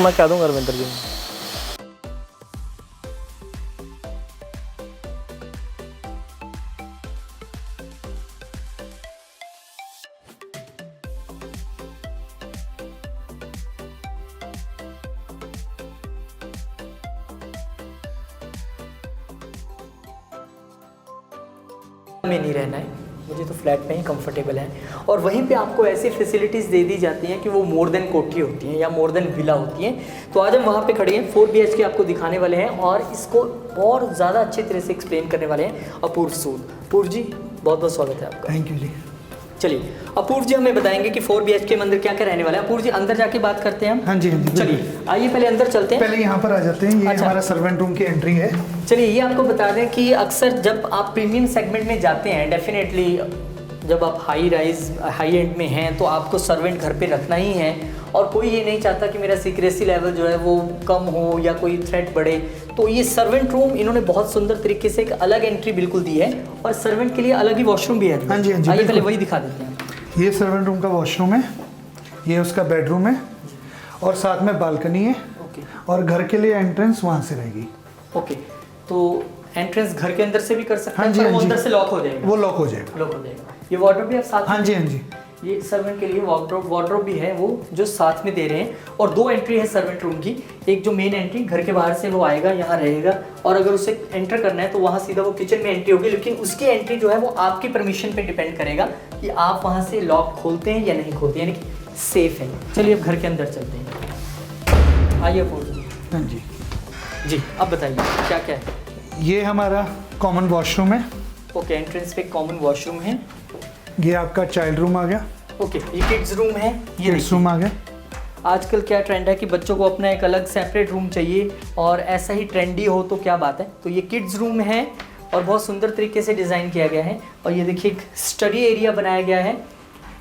मैं कह दूँगा रविंद्र जी। में नहीं रहना है, मुझे तो फ्लैट में ही कंफर्टेबल है। और वहीं पे आपको ऐसी फैसिलिटीज़ दे दी जाती हैं कि वो मोर देन कोठी होती हैं या मोर देन विला होती हैं। तो आज हम वहाँ पे खड़े हैं, 4 BHK आपको दिखाने वाले हैं और इसको और ज़्यादा अच्छी तरह से एक्सप्लेन करने वाले हैं अपूर्व सूद। अपूर्व जी बहुत बहुत स्वागत है आपका। थैंक यू जी। चलिए अपूर्व जी हमें बताएंगे कि 4 BHK में अंदर क्या क्या रहने वाला है। अपूर्व जी अंदर जाके बात करते हैं हम। हाँ जी, हाँ जी, चलिए आइए पहले अंदर चलते हैं। पहले यहाँ पर आ जाते हैं। ये अच्छा। हमारा सर्वेंट रूम की एंट्री है। चलिए ये आपको बता दें कि अक्सर जब आप प्रीमियम सेगमेंट में जाते हैं, डेफिनेटली जब आप हाई एंड में हैं तो आपको सर्वेंट घर पे रखना ही है और कोई ये नहीं चाहता कि मेरा सीक्रेसी लेवल जो है वो कम हो या कोई थ्रेट बढ़े। तो ये सर्वेंट रूम इन्होंने बहुत सुंदर तरीके से एक अलग एंट्री बिल्कुल दी है और सर्वेंट के लिए अलग ही वॉशरूम भी है। हाँ जी, हाँ जी, आइए पहले बिल्कुल। वही दिखा देते हैं। ये सर्वेंट रूम का वॉशरूम है, ये उसका बेडरूम है और साथ में बालकनी है। ओके और घर के लिए एंट्रेंस वहाँ से रहेगी। ओके, तो एंट्रेंस घर के अंदर से भी कर सकते हाँ हैं जी, पर हाँ वो जी। अंदर से लॉक हो जाएगा। वो लॉक हो जाएगा। लॉक हो जाएगा। ये वार्डरोब भी आप साथ हाँ में- जी, हाँ जी। ये सर्वेंट के लिए वार्डरोब भी है वो जो साथ में दे रहे हैं। और 2 एंट्री है सर्वेंट रूम की। एक जो मेन एंट्री घर के बाहर से वो आएगा, यहाँ रहेगा और अगर उसे एंटर करना है तो वहाँ सीधा वो किचन में एंट्री होगी। लेकिन उसकी एंट्री जो है वो आपकी परमिशन पे डिपेंड करेगा कि आप वहाँ से लॉक खोलते हैं या नहीं खोलते हैं, यानी कि सेफ है। चलिए अब घर के अंदर चलते हैं। आइए पूछिए। हाँ जी, जी अब बताइए क्या क्या है। ये हमारा कॉमन वॉशरूम है। ओके, एंट्रेंस पे कॉमन वॉशरूम है। ये आपका चाइल्ड रूम आ गया। ओके, ये किड्स रूम है। ये किड्स देखिए रूम आ गया। आजकल क्या ट्रेंड है कि बच्चों को अपना एक अलग सेपरेट रूम चाहिए और ऐसा ही ट्रेंडी हो तो क्या बात है। तो ये किड्स रूम है और बहुत सुंदर तरीके से डिज़ाइन किया गया है। और ये देखिए एक स्टडी एरिया बनाया गया है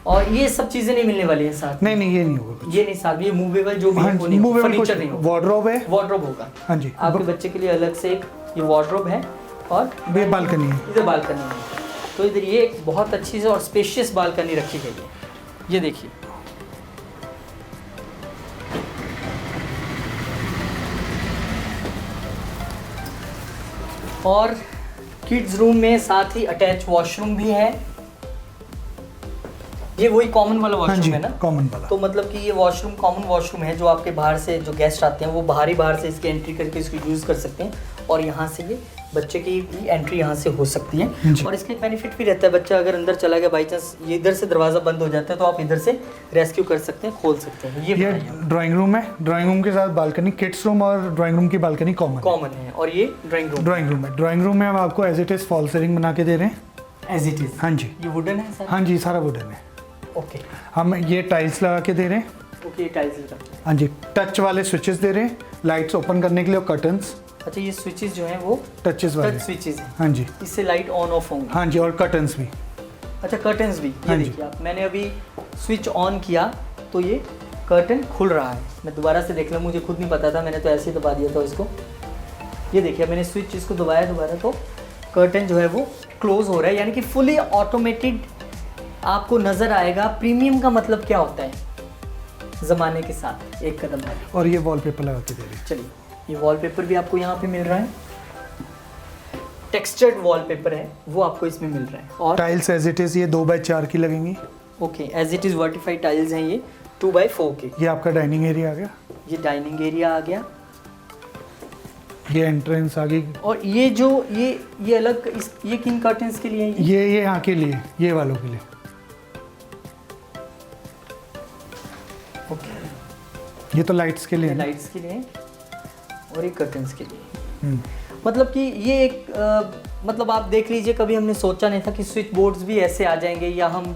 और ये सब चीज़ें नहीं मिलने वाली हैं साथ। नहीं नहीं, ये नहीं होगा। ये नहीं साथ, ये मूवेबल जो भी हाँ है वो जी, नहीं, मूवेबल फर्नीचर नहीं होगा। वार्डरोब है। वार्डरोब होगा। हाँ जी, आपके बच्चे के लिए अलग से एक ये वार्डरोब है और ये बालकनी है। इधर बालकनी है। तो इधर ये एक बहुत अच्छी से और स्पेशियस बालकनी रखी गई है। ये देखिए और किड्स रूम में साथ ही अटैच वॉशरूम भी है। ये वही कॉमन वाला हाँ जी, वॉशरूम है ना। कॉमन वाला। तो मतलब कि ये वॉशरूम कॉमन वॉशरूम है जो आपके बाहर से जो गेस्ट आते हैं वो बाहर से इसकी एंट्री करके इसको यूज़ कर सकते हैं और यहाँ से ये बच्चे की भी एंट्री यहाँ से हो सकती है। जी। और इसका एक बेनिफिट भी रहता है, बच्चा अगर अंदर चला गया बाई चांस ये इधर से दरवाज़ा बंद हो जाता है तो आप इधर से रेस्क्यू कर सकते हैं, खोल सकते हैं। ये ये बताइए। ड्राइंग रूम है। ड्राइंग रूम के साथ बालकनी, किड्स रूम और ड्राइंग रूम की बालकनी कॉमन। कॉमन है और ये ड्राइंग रूम ड्राइंग रूम है। ड्राइंग रूम में हम आपको as it is fall ceiling बना के दे रहे हैं। As it is. हाँ जी, ये वुडन है सर। हाँ जी, सारा वुडन है। ओके हम ये टाइल्स लगा के दे रहे हैं। ओके, टाइल्स लगा। हाँ जी, टच वाले स्विचेस दे रहे हैं, लाइट्स ओपन करने के लिए और कर्टन्स अच्छा, ये स्विचेस जो हैं वो टचेस वाले। टच स्विचेस हैं, हाँ जी, इससे लाइट ऑन ऑफ होंगी। हाँ जी, और कर्टन्स भी। अच्छा, कर्टन्स भी। ये हाँ जी। देखिए आप, मैंने अभी स्विच ऑन किया तो ये कर्टन खुल रहा है। मैं दोबारा से देख लूँ, मुझे खुद नहीं पता था, मैंने तो ऐसे ही दबा दिया था इसको। ये देखिए मैंने स्विच इसको दबाया दोबारा तो कर्टन जो है वो क्लोज हो रहा है, यानी कि फुली ऑटोमेटेड आपको नज़र आएगा। प्रीमियम का मतलब क्या होता है ज़माने के साथ एक कदम आगे। और ये वॉलपेपर लगा के दे रहे हैं। चलिए ये वॉलपेपर भी आपको यहाँ पे मिल रहा है, टेक्सचर्ड वॉलपेपर है वो आपको इसमें मिल रहा है। और टाइल्स एज इट इज ये 2x4 की लगेंगी। Okay, as it is vitrified tiles हैं ये 2x4 के। ये आपका डाइनिंग एरिया आ गया। ये डाइनिंग एरिया आ गया ये एंट्रेंस आ गई। और ये जो ये अलग ये किन कर्टन्स के लिए है ये? ये यहाँ के लिए, ये वालों के लिए। ओके, ये तो लाइट्स के लिए है ना। लाइट्स के लिए और ये कर्टन्स के लिए। हम्म। मतलब कि ये एक मतलब आप देख लीजिए, कभी हमने सोचा नहीं था कि स्विच बोर्ड्स भी ऐसे आ जाएंगे या हम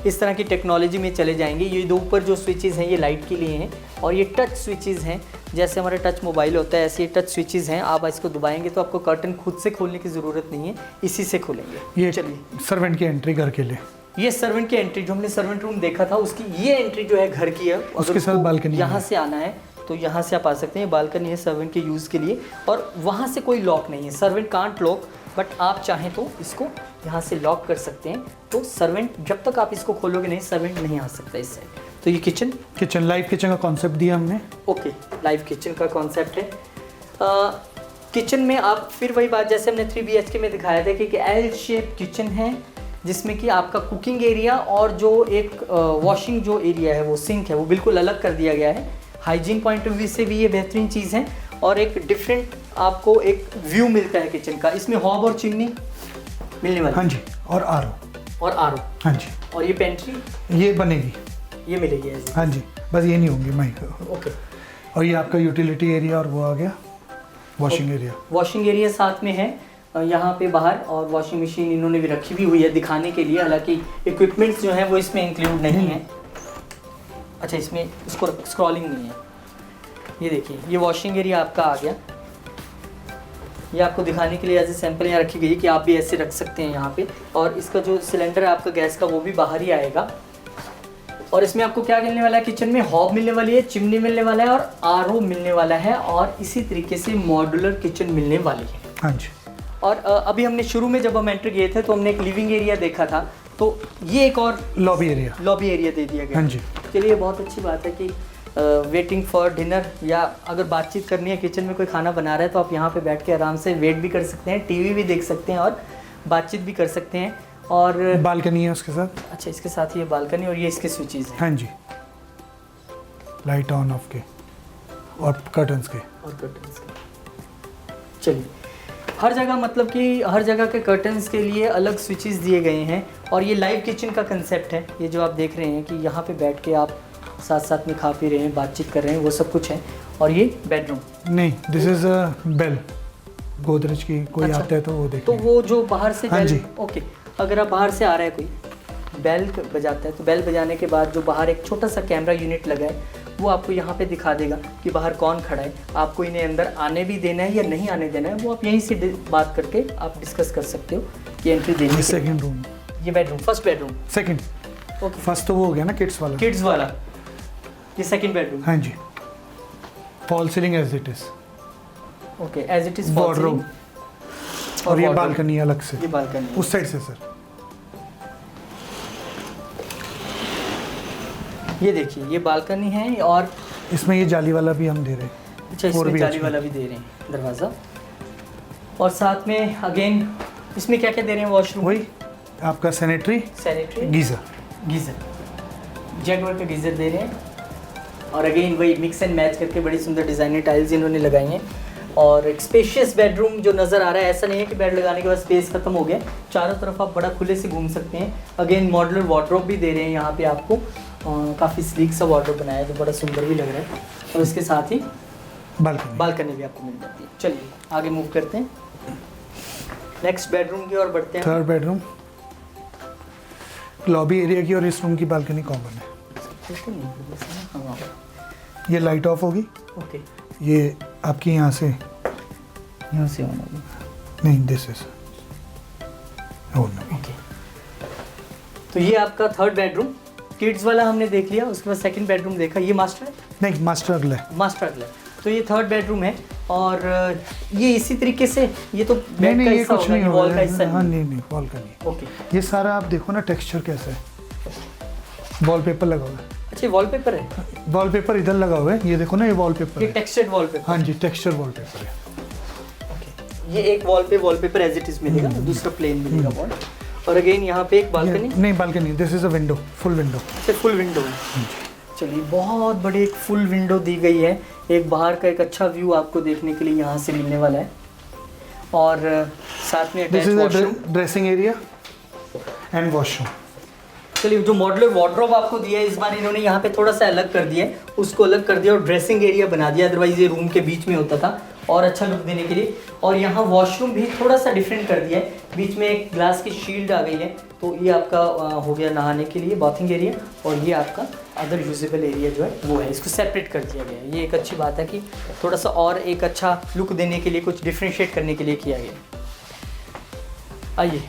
इस तरह की टेक्नोलॉजी में चले जाएंगे। ये दो ऊपर जो स्विचेस हैं ये लाइट के लिए हैं और ये टच स्विचेस हैं, जैसे हमारा टच मोबाइल होता है ऐसे ये टच स्विचेस हैं। आप इसको दबाएंगे तो आपको कर्टन खुद से खोलने की ज़रूरत नहीं है, इसी से खोलेंगे। ये चलिए, सर्वेंट की एंट्री घर के लिए। ये सर्वेंट की एंट्री जो हमने सर्वेंट रूम देखा था उसकी ये एंट्री जो है घर की है। अगर उसके साथ उसको बालकनी यहाँ है। से आना है तो यहाँ से आप आ सकते हैं। बालकनी है सर्वेंट के यूज़ के लिए और वहाँ से कोई लॉक नहीं है। सर्वेंट कांट लॉक, बट आप चाहें तो इसको यहाँ से लॉक कर सकते हैं। तो सर्वेंट जब तक आप इसको खोलोगे नहीं, सर्वेंट नहीं आ सकता इस साइड। तो ये किचन, किचन लाइव किचन का कॉन्सेप्ट दिया हमने। ओके, लाइव किचन का कॉन्सेप्ट है। किचन में आप फिर वही बात जैसे हमने 3 BHK में दिखाया था कि एल शेप किचन है, जिसमें कि आपका कुकिंग एरिया और जो एक वॉशिंग जो एरिया है वो सिंक है वो बिल्कुल अलग कर दिया गया है। हाइजीन पॉइंट ऑफ व्यू से भी ये बेहतरीन चीज़ है और एक डिफरेंट आपको एक व्यू मिलता है किचन का। इसमें हॉब और चिमनी मिलने वाली। हाँ जी, और आरओ। और आरओ। हाँ जी। और ये पेंट्री ये बनेगी, ये मिलेगी ऐसे। हाँ जी, बस ये नहीं होंगी मैं। ओके। और ये आपका यूटिलिटी एरिया और वो आ गया वॉशिंग एरिया। वॉशिंग एरिया साथ में है यहाँ पे बाहर, और वॉशिंग मशीन इन्होंने भी रखी भी हुई है दिखाने के लिए, हालांकि इक्विपमेंट्स जो हैं वो इसमें इंक्लूड नहीं है। अच्छा, इसमें इसको स्क्रॉलिंग नहीं है। ये देखिए, ये वॉशिंग एरिया आपका आ गया। ये आपको दिखाने के लिए एज ए सैंपल यहाँ रखी गई कि आप भी ऐसे रख सकते हैं यहाँ पे। और इसका जो सिलेंडर है आपका गैस का वो भी बाहर ही आएगा। और इसमें आपको क्या मिलने वाला है, किचन में हॉब मिलने वाली है, चिमनी मिलने वाला है और आरओ मिलने वाला है, और इसी तरीके से मॉड्यूलर किचन मिलने वाली है। हाँ जी। और अभी हमने शुरू में जब हम एंट्री किए थे तो हमने एक लिविंग एरिया देखा था, तो ये एक और लॉबी एरिया दे दिया गया। हाँ जी। चलिए, बहुत अच्छी बात है कि वेटिंग फॉर डिनर या अगर बातचीत करनी है, किचन में कोई खाना बना रहा है तो आप यहाँ पे बैठ के आराम से वेट भी कर सकते हैं, टीवी भी देख सकते हैं और बातचीत भी कर सकते हैं। और बालकनी है उसके साथ। अच्छा, इसके साथ ये बालकनी और ये इसके स्विचेस हैं। हाँ जी, लाइट ऑन ऑफ के और कर्टन्स के। चलिए, हर जगह मतलब कि हर जगह के कर्टन्स के लिए अलग स्विचेस दिए गए हैं। और ये लाइव किचन का कंसेप्ट है। ये जो आप देख रहे हैं कि यहाँ पे बैठ के आप साथ साथ में खा पी रहे हैं, बातचीत कर रहे हैं, वो सब कुछ है। और ये बेडरूम नहीं, this is a bell, Godrej की कोई अच्छा, आता है तो वो देख। तो वो जो बाहर से हाँ बेल, जी। ओके, अगर आप बाहर से आ रहा है कोई बेल बजाता है तो बेल बजाने के बाद जो बाहर एक छोटा सा कैमरा यूनिट लगा है वो आपको यहाँ पे दिखा देगा कि बाहर कौन खड़ा है, आपको इन्हें अंदर आने भी देना है या नहीं आने देना है, वो आप यहीं से बात करके आप डिस्कस कर सकते हो कि एंट्री देने के। सेकंड रूम, ये bedroom, first bedroom. Second, okay, first तो वो हो गया ना किड्स वाला। ये सेकंड बेडरूम। हाँ जी, fall ceiling as it is. Okay, as it is wardrobe. और ये बालकनी अलग से, ये बालकनी उस साइड से सर। ये देखिए, ये बालकनी है और इसमें ये जाली वाला भी हम दे रहे हैं। अच्छा, इसमें जाली वाला भी दे रहे हैं दरवाज़ा। और साथ में अगेन इसमें क्या क्या दे रहे हैं, वॉशरूम, वही आपका सैनिटरी, गीज़र, जैगवार का गीज़र दे रहे हैं। और अगेन वही मिक्स एंड मैच करके बड़ी सुंदर डिज़ाइनर टाइल्स इन्होंने लगाई हैं। और एक स्पेशियस बेडरूम जो नज़र आ रहा है, ऐसा नहीं है कि बेड लगाने के बाद स्पेस खत्म हो गया, चारों तरफ आप बड़ा खुले से घूम सकते हैं। अगेन मॉड्यूलर वार्डरोब भी दे रहे हैं यहाँ पे आपको, काफ़ी स्लीक सा वार्डरोब बनाया है जो बड़ा सुंदर भी लग रहा है। और इसके साथ ही बालकनी भी आपको मिल जाती है। चलिए आगे मूव करते हैं, नेक्स्ट बेडरूम की ओर बढ़ते हैं। थर्ड बेडरूम, लॉबी एरिया की और इस रूम की बालकनी कॉमन है। हाँ, ये लाइट ऑफ होगी। ओके, ये आपकी यहाँ से ऑन होगी। नहीं, दिस इज ऑन। ओके, तो ये आपका थर्ड बेडरूम, किड्स वाला हमने देख लिया। उसके बाद सेकंड बेडरूम देखा, ये मास्टर है। नहीं, मास्टर अगला है। मास्टर अगला है। तो ये थर्ड बेडरूम है और ये इसी तरीके से, ये तो नहीं बेड नहीं, का ये हिस्सा कुछ होगा, नहीं ये होगा। वॉल का हिस्सा हाँ नहीं। नहीं, वॉल का नहीं। ओके, ये सारा आप देखो ना, टेक्सचर कैसा है, वॉलपेपर लगा हुआ है। अच्छा, वॉलपेपर है। वॉलपेपर इधर लगा हुआ है, ये देखो ना, ये वॉलपेपर ये है। Textured wallpaper. हाँ जी, टेक्सचर वॉलपेपर है। ओके, ये एक वॉल पे वॉलपेपर एज इट इज मिलेगा, दूसरा प्लेन मिलेगा वॉल। और अगेन यहाँ पे एक बालकनी। नहीं, balcony, this is a window, full window. सिर्फ फुल विंडो है। चलिए, बहुत बड़ी एक फुल विंडो दी गई है, एक बाहर का एक अच्छा व्यू आपको देखने के लिए यहाँ से मिलने वाला है। और साथ में this is washroom, dressing area and washroom. चलिए, जो मॉडुलर वार्डरोब आपको दिया है इस बार इन्होंने यहाँ पे थोड़ा सा अलग कर दिया है, उसको अलग कर दिया और ड्रेसिंग एरिया बना दिया, अदरवाइज ये रूम के बीच में होता था, और अच्छा लुक देने के लिए। और यहाँ वॉशरूम भी थोड़ा सा डिफरेंट कर दिया है, बीच में एक ग्लास की शील्ड आ गई है, तो ये आपका हो गया नहाने के लिए बाथिंग एरिया, और ये आपका अदर यूजेबल एरिया जो है वो है, इसको सेपरेट कर दिया गया है। ये एक अच्छी बात है कि थोड़ा सा और एक अच्छा लुक देने के लिए, कुछ डिफ्रेंशिएट करने के लिए किया गया। आइए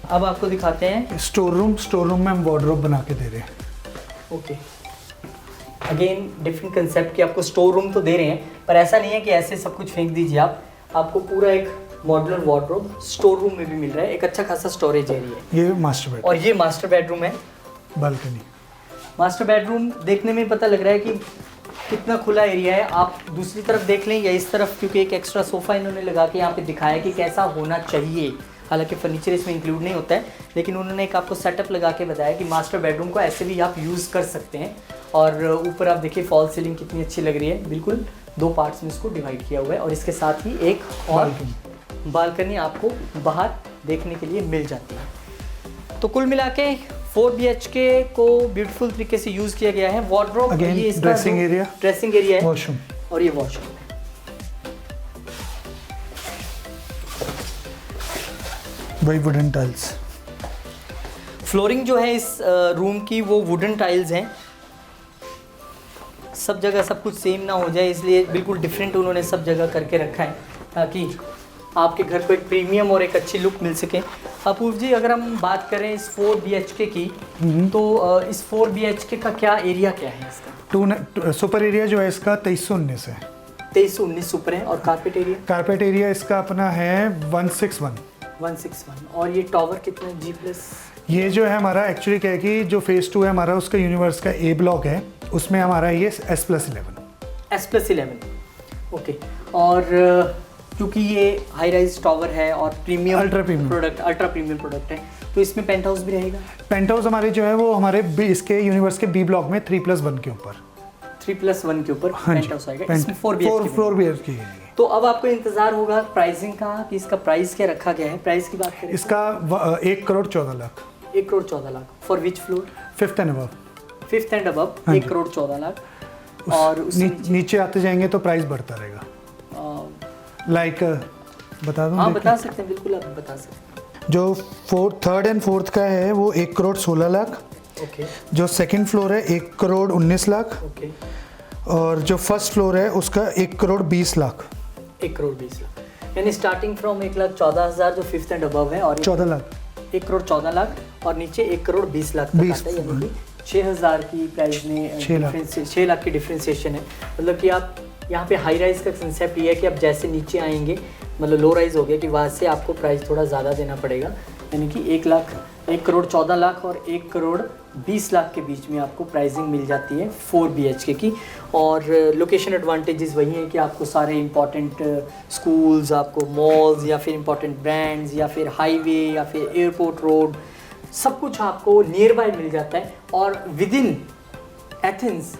अब आपको दिखाते हैं स्टोर रूम में हम वार्डरोब बना के दे रहे हैं। ओके, अगेन डिफरेंट कंसेप्ट कि आपको स्टोर रूम तो दे रहे हैं, पर ऐसा नहीं है कि ऐसे सब कुछ फेंक दीजिए आप, आपको पूरा एक मॉड्यूलर वार्डरोब स्टोर रूम में भी मिल रहा है, एक अच्छा खासा स्टोरेज एरिया है। ये मास्टर बेड और ये मास्टर बेडरूम है। बालकनी, मास्टर बेडरूम देखने में पता लग रहा है कि कितना खुला एरिया है। आप दूसरी तरफ देख लें या इस तरफ, क्योंकि एक एक्स्ट्रा सोफ़ा इन्होंने लगा के यहाँ पे दिखाया कि कैसा होना चाहिए। हालांकि फर्नीचर इसमें इंक्लूड नहीं होता है, लेकिन उन्होंने एक आपको सेटअप लगा के बताया कि मास्टर बेडरूम को ऐसे भी आप यूज़ कर सकते हैं। और ऊपर आप देखिए फॉल सीलिंग कितनी अच्छी लग रही है, बिल्कुल 2 पार्ट्स में इसको डिवाइड किया हुआ है। और इसके साथ ही एक और बालकनी आपको बाहर देखने के लिए मिल जाती है। तो कुल मिला के 4 BHK को ब्यूटीफुल तरीके से यूज़ किया गया है। वार्डरोब, Again, ये इसका ड्रेसिंग एरिया है, वॉशरूम और ये वॉशरूम। वही वुडन टाइल्स। फ्लोरिंग जो है इस रूम की वो वुडन टाइल्स हैं। सब जगह सब कुछ सेम ना हो जाए, इसलिए बिल्कुल डिफरेंट उन्होंने सब जगह करके रखा है ताकि आपके घर को एक प्रीमियम और एक अच्छी लुक मिल सके। अपूर्व जी, अगर हम बात करें इस 4 BHK की, तो इस 4 BHK का क्या एरिया क्या है इसका? सुपर एरिया जो है इसका 2319 है। 2319 सुपर है। और कारपेट एरिया? कारपेट एरिया इसका अपना है 161। 161। और ये टावर कितना G+? ये जो है हमारा एक्चुअली क्या है कि जो फेज़ 2 है हमारा, उसका यूनिवर्स का A ब्लॉक है, उसमें हमारा ये S+11। S+11, okay. और क्योंकि ये हाई राइज टावर है और प्रीमियम अल्ट्रा प्रीमियम प्रोडक्ट है, तो इसमें पेंट हाउस भी रहेगा? पेंट हाउस हमारे जो है वो हमारे इसके यूनिवर्स के B ब्लॉक में 3+1 के ऊपर 3+1 के ऊपर हाँ पेंट हाउस आएगा। इसमें 4 BHK। तो अब आपको इंतजार होगा प्राइसिंग का कि इसका प्राइस क्या रखा गया है। प्राइस की बात करें इसका 1,14,00,000। 1,14,00,000 for which floor? 5th and above. 5th and above 1,14,00,000। और नीचे आते जाएंगे तो प्राइस बढ़ता रहेगा। लाइक बता दूं? हाँ बता सकते हैं, बिल्कुल आप बता सकते हैं। जो 3rd एंड 4th का है वो 1,16,00,000। ओके। जो 2nd फ्लोर है 1,19,00,000। ओके। और जो 1st फ्लोर है उसका 1,20,00,000। 1,20,00,000 यानी स्टार्टिंग फ्रॉम 1,14,000 जो 5th एंड अबव है, और 14,00,000। 1,14,00,000 और नीचे 1,20,00,000 तक आता है, यानी कि 6,000 की प्राइस में 6 लाख की डिफ्रेंसिएशन है। मतलब कि आप यहाँ पे हाई राइज का कंसेप्ट ये है कि आप जैसे नीचे आएंगे, मतलब लो राइज हो गया कि वहाँ से आपको प्राइस थोड़ा ज़्यादा देना पड़ेगा, यानी कि 1,14,00,000 और 1,20,00,000 के बीच में आपको प्राइसिंग मिल जाती है 4 BHK की। और लोकेशन एडवांटेजेस वही हैं कि आपको सारे इंपॉर्टेंट स्कूल्स, आपको मॉल्स या फिर इंपॉर्टेंट ब्रांड्स या फिर हाईवे या फिर एयरपोर्ट रोड, सब कुछ आपको नियर बाय मिल जाता है। और विद इन एथेंस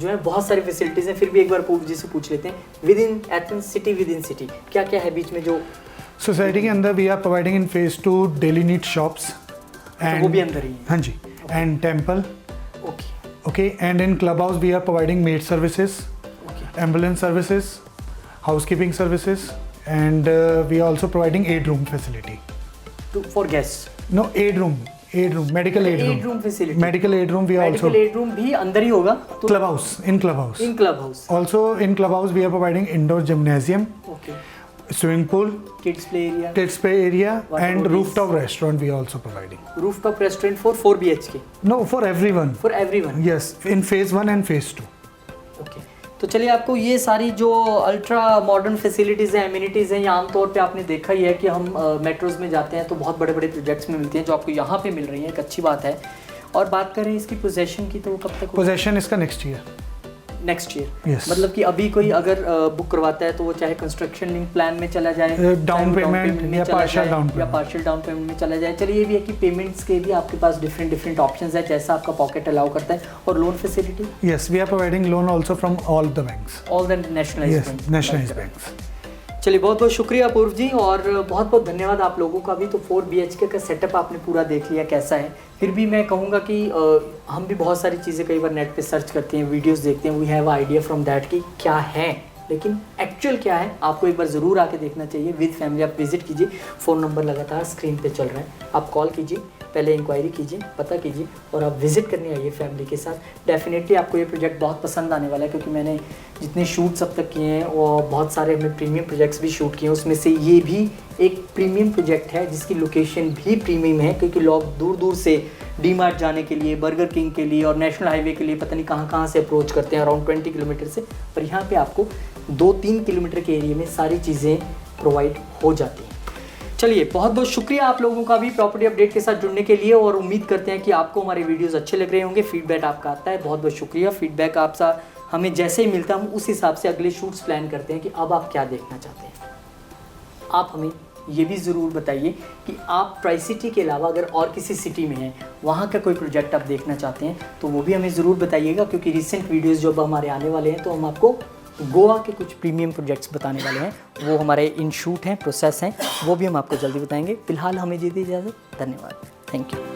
जो है बहुत सारी फैसिलिटीज़ हैं। फिर भी एक बार पूर्व जी से पूछ लेते हैं, within Athens city, within city क्या क्या है बीच में जो सोसाइटी के अंदर? We are providing in phase 2 daily need shops and वो भी अंदर ही है? हाँ जी। And temple. Okay. Okay. And in club house we are providing maid services, ambulance services, housekeeping services, and we are also providing aid room facility for guest. No, aid room medical aid room facility. Medical aid room we also. Medical aid room भी अंदर ही होगा? तो club house, in club house also in club house we are providing indoor gymnasium, okay, swimming pool, kids play area, and rooftop restaurant we are also providing. Rooftop restaurant for 4 BHK? No, for everyone. Yes, in phase 1 and phase 2. Okay. तो चलिए, आपको ये सारी जो ultra modern facilities हैं, amenities हैं, ये आमतौर पे आपने देखा ही है कि हम मेट्रोज़ में जाते हैं तो बहुत बड़े बड़े प्रोजेक्ट्स में मिलती हैं, जो आपको यहाँ पे मिल रही हैं, एक अच्छी बात है। और बात करें इसकी पोजेशन की, तो वो कब तक? पोजेशन इसका नेक्स्ट ईयर। Yes. मतलब कि अभी कोई अगर बुक करवाता है तो वो चाहे कंस्ट्रक्शन लिंक प्लान में चला जाए, डाउन पेमेंट या पार्शियल डाउन पेमेंट में चला जाए। चलिए, ये भी है कि पेमेंट्स के भी आपके पास डिफरेंट ऑप्शंस है, जैसा आपका पॉकेट अलाउ करता है। और loan facility? Yes, we are providing loan also from all the banks, all the nationalised banks. चलिए, बहुत बहुत शुक्रिया अपूर्व जी, और बहुत बहुत धन्यवाद आप लोगों का भी। तो 4 BHK का सेटअप आपने पूरा देख लिया कैसा है। फिर भी मैं कहूँगा कि हम भी बहुत सारी चीज़ें कई बार नेट पे सर्च करते हैं, वीडियोस देखते हैं, we have idea from that कि क्या है, लेकिन एक्चुअल क्या है आपको एक बार ज़रूर आके देखना चाहिए। विद फैमिली आप विजिट कीजिए। फ़ोन नंबर लगातार स्क्रीन पे चल रहा है, आप कॉल कीजिए, पहले इंक्वायरी कीजिए, पता कीजिए, और आप विजिट करने आइए फैमिली के साथ। डेफिनेटली आपको ये प्रोजेक्ट बहुत पसंद आने वाला है, क्योंकि मैंने जितने शूट्स अब तक किए हैं और बहुत सारे हमने प्रीमियम प्रोजेक्ट्स भी शूट किए हैं, उसमें से ये भी एक प्रीमियम प्रोजेक्ट है जिसकी लोकेशन भी प्रीमियम है, क्योंकि लोग दूर दूर से डी-मार्ट जाने के लिए, बर्गर किंग के लिए और नेशनल हाईवे के लिए पता नहीं कहाँ से अप्रोच करते हैं, अराउंड 20 किलोमीटर से। पर यहाँ पे आपको 2-3 किलोमीटर के एरिया में सारी चीज़ें प्रोवाइड हो जाती हैं। चलिए, बहुत बहुत शुक्रिया आप लोगों का भी प्रॉपर्टी अपडेट के साथ जुड़ने के लिए, और उम्मीद करते हैं कि आपको हमारे वीडियोस अच्छे लग रहे होंगे। फीडबैक आपका आता है, बहुत बहुत शुक्रिया। फीडबैक आपसा हमें जैसे ही मिलता है हम उस हिसाब से अगले शूट्स प्लान करते हैं कि अब आप क्या देखना चाहते हैं। आप हमें ये भी ज़रूर बताइए कि आप ट्राई सिटी के अलावा अगर और किसी सिटी में हैं, वहाँ का कोई प्रोजेक्ट आप देखना चाहते हैं तो वो भी हमें ज़रूर बताइएगा, क्योंकि रिसेंट वीडियोस जो अब हमारे आने वाले हैं तो हम आपको गोवा के कुछ प्रीमियम प्रोजेक्ट्स बताने वाले हैं। वो हमारे इन शूट हैं, प्रोसेस हैं, वो भी हम आपको जल्दी बताएंगे। फिलहाल हमें दीजिए इजाज़त। धन्यवाद, थैंक यू।